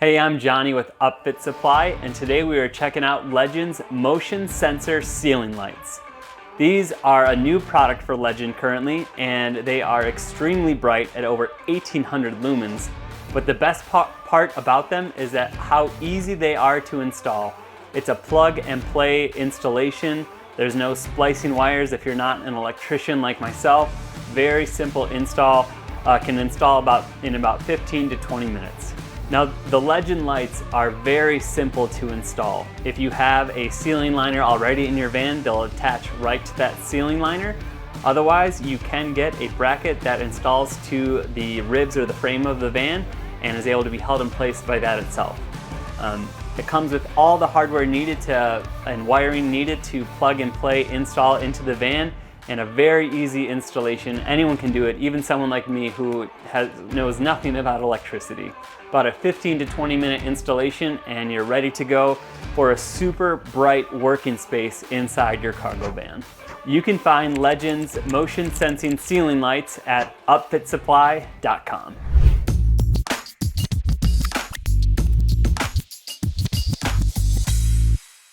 Hey, I'm Johnny with Upfit Supply, and today we are checking out Legend's motion sensor ceiling lights. These are a new product for Legend currently, and they are extremely bright at over 1800 lumens. But the best part about them is that how easy they are to install. It's a plug and play installation. There's no splicing wires if you're not an electrician like myself. Very simple install. Can install in about 15 to 20 minutes. Now, the Legend lights are very simple to install. If you have a ceiling liner already in your van, they'll attach right to that ceiling liner. Otherwise, you can get a bracket that installs to the ribs or the frame of the van and is able to be held in place by that itself. It comes with all the hardware needed and wiring needed to plug and play install into the van, and a very easy installation. Anyone can do it, even someone like me who knows nothing about electricity. About a 15 to 20 minute installation and you're ready to go for a super bright working space inside your cargo van. You can find Legend's motion sensing ceiling lights at upfitsupply.com.